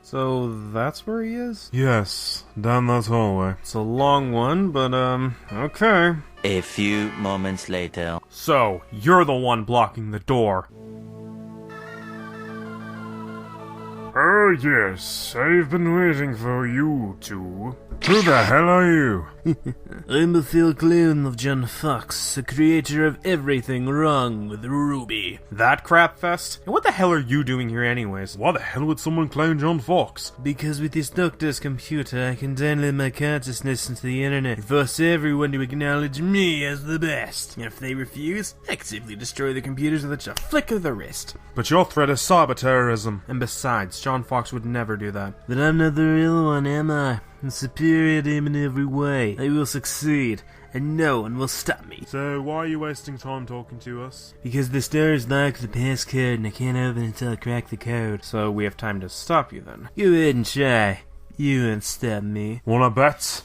So that's where he is? Yes, down that hallway. It's a long one, but okay. A few moments later. So, you're the one blocking the door. Oh yes, I've been waiting for you two. Who the hell are you? I'm the Phil clone of JonFawkes, the creator of Everything Wrong with RWBY. That crap fest? And what the hell are you doing here anyways? Why the hell would someone clone JonFawkes? Because with this doctor's computer, I can download my consciousness into the internet and force everyone to acknowledge me as the best. And if they refuse, I can simply destroy the computers with a flick of the wrist. But your threat is cyber terrorism. And besides, JonFawkes would never do that. But I'm not the real one, am I? I'm superior to him in every way. I will succeed, and no one will stop me. So why are you wasting time talking to us? Because this door is locked with a passcode and I can't open it until I crack the code. So we have time to stop you then. Go ahead and try. You won't stop me. Wanna bet?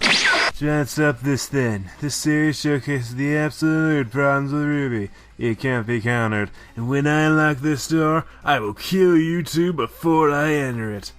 Try and stop this then. This series showcases the absolute problems with RWBY. It can't be countered. And when I unlock this door, I will kill you two before I enter it.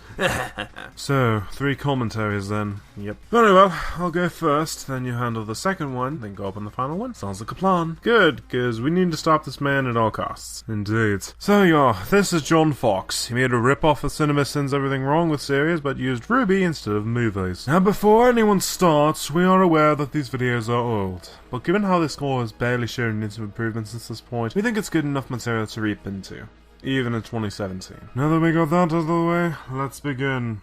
So, 3 commentaries then. Yep. Very well, I'll go first, then you handle the second one, then go up on the final one. Sounds like a plan. Good, because we need to stop this man at all costs. Indeed. So yeah, this is JonFawkes. He made a rip-off of CinemaSins Everything Wrong with series, but used RWBY instead of movies. Now before anyone starts, we are aware that these videos are old. But given how this score has barely shown into improvement since this point, we think it's good enough material to reap into. Even in 2017. Now that we got that out of the way, let's begin.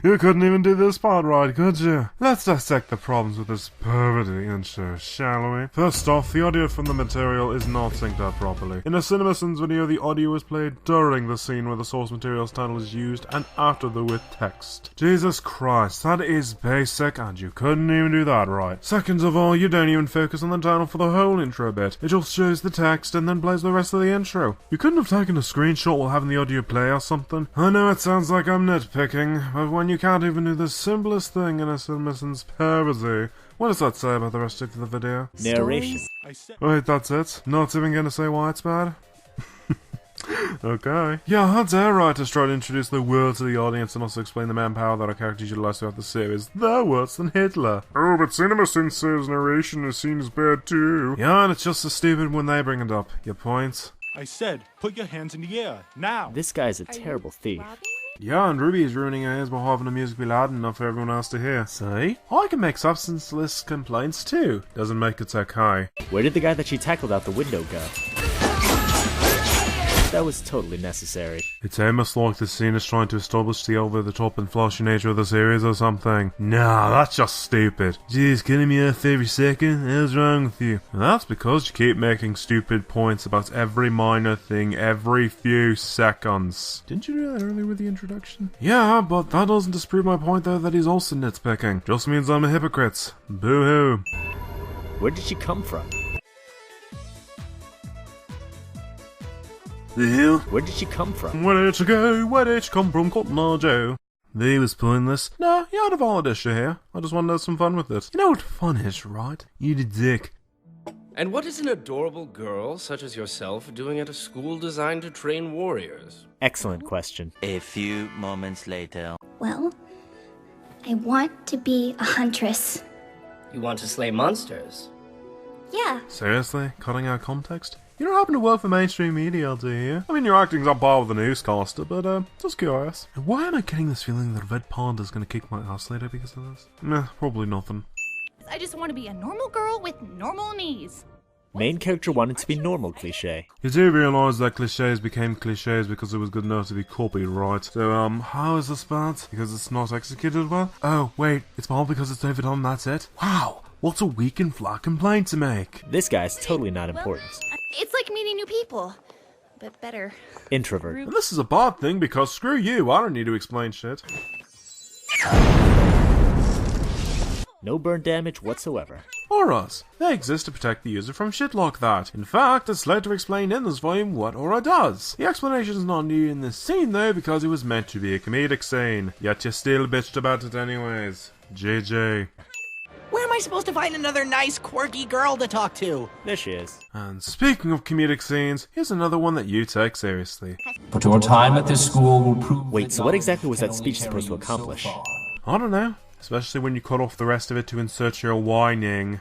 You couldn't even do this part right, could you? Let's dissect the problems with this perverty intro, shall we? First off, the audio from the material is not synced up properly. In a CinemaSins video, the audio is played during the scene where the source material's title is used and after the with text. Jesus Christ, that is basic and you couldn't even do that right. Second of all, you don't even focus on the title for the whole intro bit. It just shows the text and then plays the rest of the intro. You couldn't have taken a screenshot while having the audio play or something? I know it sounds like I'm nitpicking, but when you can't even do the simplest thing in a CinemaSins parody, what does that say about the rest of the video? Narration. Wait, that's it? Not even gonna say why it's bad? Okay. Yeah, how dare writers try to introduce the world to the audience and also explain the manpower that our characters utilize throughout the series. They're worse than Hitler. Oh, but CinemaSins says narration is seen as bad too. Yeah, and it's just as stupid when they bring it up. Your point? I said, put your hands in the air, now! This guy's a terrible thief. Yeah, and RWBY is ruining our ears by having the music be loud enough for everyone else to hear. See? I can make substanceless complaints too. Doesn't make it okay. Where did the guy that she tackled out the window go? That was totally necessary. It's almost like the scene is trying to establish the over-the-top and flashy nature of the series or something. Nah, that's just stupid. Jeez, killing me off every second? What's wrong with you? And that's because you keep making stupid points about every minor thing every few seconds. Didn't you do that earlier with the introduction? Yeah, but that doesn't disprove my point though that he's also nitpicking. Just means I'm a hypocrite. Boo-hoo. Where did she come from? The hell? Where did she come from? Where did she go? Where did she come from, Cotton Eye Joe? They was pointless. Nah, you had a valid issue here. I just wanted to have some fun with it. You know what fun is, right? You the dick. And what is an adorable girl such as yourself doing at a school designed to train warriors? Excellent question. A few moments later. Well, I want to be a huntress. You want to slay monsters? Yeah. Seriously? Cutting out context? You don't happen to work for mainstream media, do you? I mean, your acting's on par with a newscaster, but, just curious. And why am I getting this feeling that Red Panda's gonna kick my ass later because of this? Meh, probably nothing. I just want to be a normal girl with normal knees. Main character wanted to be normal cliché. You do realise that cliches became cliches because it was good enough to be copied, right? So, how is this bad? Because it's not executed well? Oh, wait, it's bad because it's overdone, that's it? Wow, what a weak and flat complaint to make. This guy's totally not important. It's like meeting new people, but better. Introvert. And this is a bad thing because screw you, I don't need to explain shit. No burn damage whatsoever. Auras. They exist to protect the user from shit like that. In fact, it's later explained in this volume what aura does. The explanation is not new in this scene though because it was meant to be a comedic scene. Yet you still bitched about it anyways. JJ. Where am I supposed to find another nice, quirky girl to talk to? There she is. And speaking of comedic scenes, here's another one that you take seriously. But your time at this school will prove. Wait, so what exactly was that speech supposed to accomplish? I don't know, especially when you cut off the rest of it to insert your whining.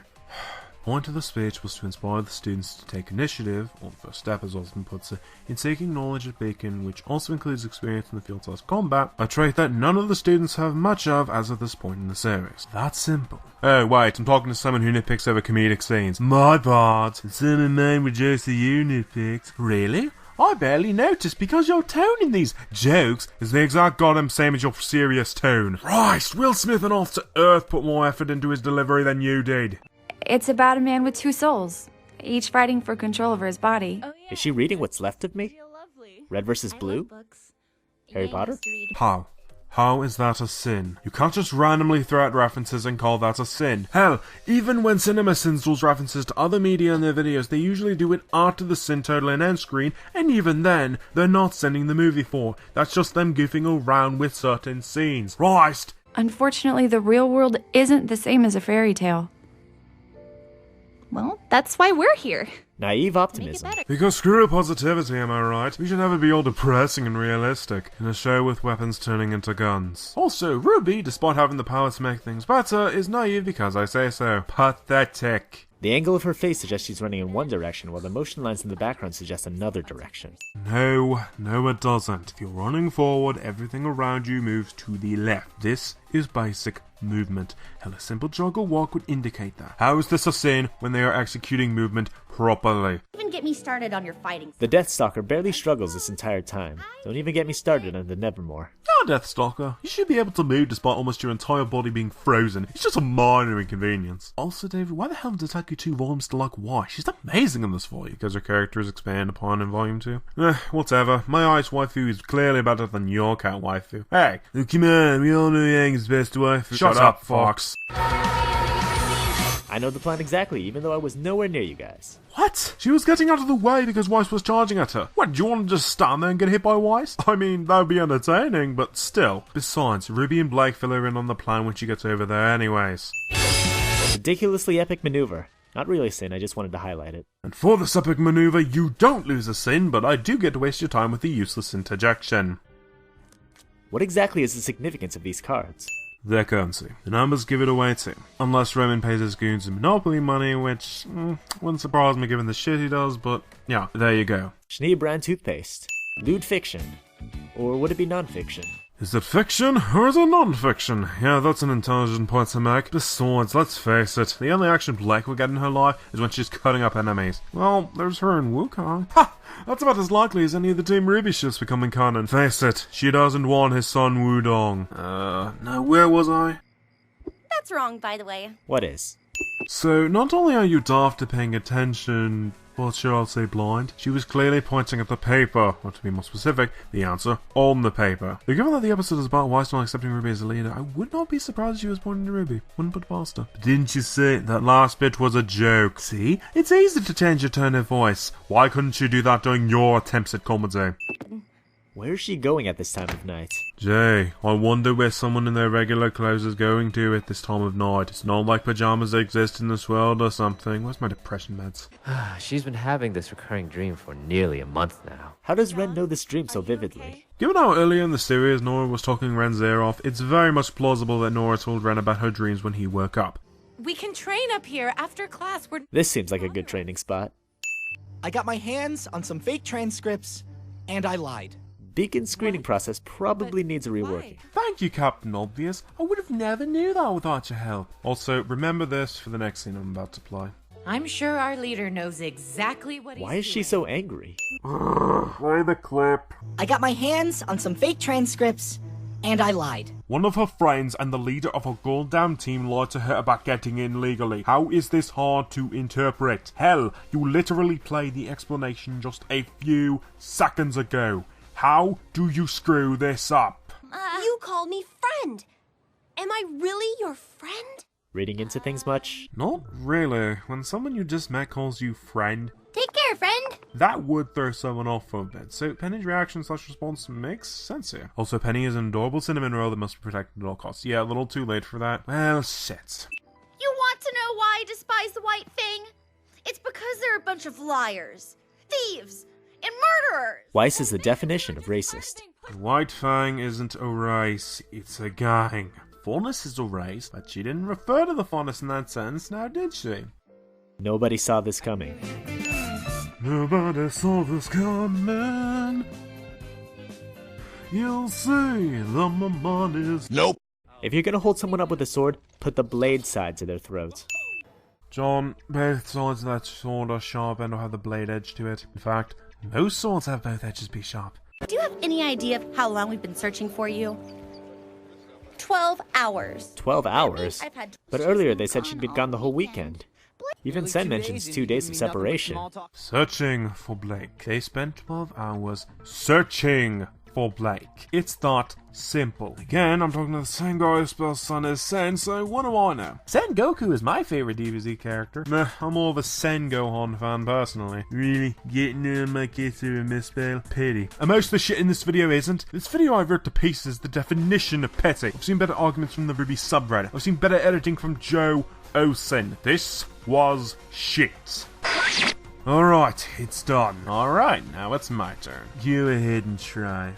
The point of the speech was to inspire the students to take initiative, or the first step as Austin puts it, in seeking knowledge at Beacon, which also includes experience in the field of combat, a trait that none of the students have much of as of this point in the series. That's simple. Oh wait, I'm talking to someone who nitpicks over comedic scenes. My bad. And some of mine were just the you nitpicks. Really? I barely noticed because your tone in these jokes is the exact goddamn same as your serious tone. Christ, Will Smith and Off to Earth put more effort into his delivery than you did. It's about a man with two souls, each fighting for control over his body. Oh, yeah. Is she reading what's left of me? Feel lovely. Red versus I blue? love books. Harry Yeah, Potter? used to read. How? How is that a sin? You can't just randomly throw out references and call that a sin. Hell, even when Cinema Sins does references to other media in their videos, they usually do it after the sin total and end screen, and even then, they're not sending the movie for. That's just them goofing around with certain scenes. Christ! Unfortunately, the real world isn't the same as a fairy tale. Well, that's why we're here. Naive Make it optimism. better. Because screw positivity, am I right? We should never be all depressing and realistic in a show with weapons turning into guns. Also, Ruby, despite having the power to make things better, is naive because I say so. Pathetic. The angle of her face suggests she's running in one direction, while the motion lines in the background suggest another direction. No, it doesn't. If you're running forward, everything around you moves to the left. This is basic movement. Hell, a simple jog or walk would indicate that. How is this a sin when they are executing movement properly? Even get me started on your fighting. The Deathstalker barely struggles this entire time. Don't even get me started on the Nevermore. Ah, Deathstalker, you should be able to move despite almost your entire body being frozen. It's just a minor inconvenience. Also, David, why the hell did Detective 2 Volume still like why? She's amazing in this volume because her character is expanded upon in Volume 2. Whatever. My ice waifu is clearly better than your cat waifu. Hey, come on, we all know Yang is best waifu. Shut up, Fox. I know the plan exactly, even though I was nowhere near you guys. What? She was getting out of the way because Weiss was charging at her. What, do you want to just stand there and get hit by Weiss? I mean, that would be entertaining, but still. Besides, Ruby and Blake fill her in on the plan when she gets over there anyways. Ridiculously epic maneuver. Not really a sin, I just wanted to highlight it. And for this epic maneuver, you don't lose a sin, but I do get to waste your time with the useless interjection. What exactly is the significance of these cards? Their currency. The numbers give it away too. Unless Roman pays his goons in Monopoly money, which wouldn't surprise me given the shit he does, but yeah, there you go. Schnee brand toothpaste. Lewd fiction. Or would it be non-fiction? Is it fiction or is it non-fiction? Yeah, that's an intelligent point to make. Besides, let's face it, the only action Blake will get in her life is when she's cutting up enemies. Well, there's her and Wukong. Ha! That's about as likely as any of the Team RWBY ships becoming canon. Face it, she doesn't want his son Wudong. Now where was I? That's wrong, by the way. What is? So, not only are you daft at paying attention, but shall I say blind? She was clearly pointing at the paper, or to be more specific, the answer on the paper. But given that the episode is about Weiss not accepting Ruby as a leader, I would not be surprised if she was pointing to Ruby. Wouldn't put past her. But didn't you say that last bit was a joke? See? It's easy to change your tone of voice. Why couldn't you do that during your attempts at comedy? Where is she going at this time of night? Jay, I wonder where someone in their regular clothes is going to at this time of night. It's not like pajamas exist in this world or something. Where's my depression meds? She's been having this recurring dream for nearly a month now. How does Ren know this dream so vividly? Given how earlier in the series Nora was talking Ren's ear off, it's very much plausible that Nora told Ren about her dreams when he woke up. We can train up here after class. This seems like a good training spot. I got my hands on some fake transcripts, and I lied. Beacon's screening process probably needs a reworking. Thank you, Captain Obvious. I would have never knew that without your help. Also, remember this for the next scene I'm about to play. I'm sure our leader knows exactly what he's Why is she so angry? Play the clip. I got my hands on some fake transcripts, and I lied. One of her friends and the leader of her goddamn team lied to her about getting in legally. How is this hard to interpret? Hell, you literally played the explanation just a few seconds ago. How do you screw this up? You called me friend. Am I really your friend? Reading into things much? Not really. When someone you just met calls you friend, Take care, friend. that would throw someone off for a bit. So Penny's reaction / response makes sense here. Also, Penny is an adorable cinnamon roll that must be protected at all costs. Yeah, a little too late for that. Well, shit. You want Want to know why I despise the White Fang? It's because they're a bunch of liars, thieves, and murderers! Weiss is the definition of racist. The White Fang isn't a race, it's a gang. Faunus is a race, but she didn't refer to the Faunus in that sentence, now did she? Nobody saw this coming. Nobody saw this coming. You'll see the money's. Nope. If you're gonna hold someone up with a sword, put the blade side to their throats. John, both sides of that sword are sharp and will have the blade edge to it. In fact, most swords have both edges be sharp. Do you have any idea of how long we've been searching for you? 12 hours. 12 hours? I've had But earlier they said she'd been gone the whole weekend. Even Sen mentions 2 days of separation. Searching for Blake. They spent 12 hours searching for Blake. It's that simple. Again, I'm talking to the same guy who spells Sun as Sen, so what do I know? Sen Goku is my favorite DBZ character. Meh, I'm more of a Sen Gohan fan personally. Really? Getting on my case through a misspell? Pity. And most of the shit in this video isn't. This video I've ripped to pieces the definition of petty. I've seen better arguments from the RWBY subreddit. I've seen better editing from Joe Osen. This was shit. Alright, it's done. Alright, now it's my turn. Go ahead and try.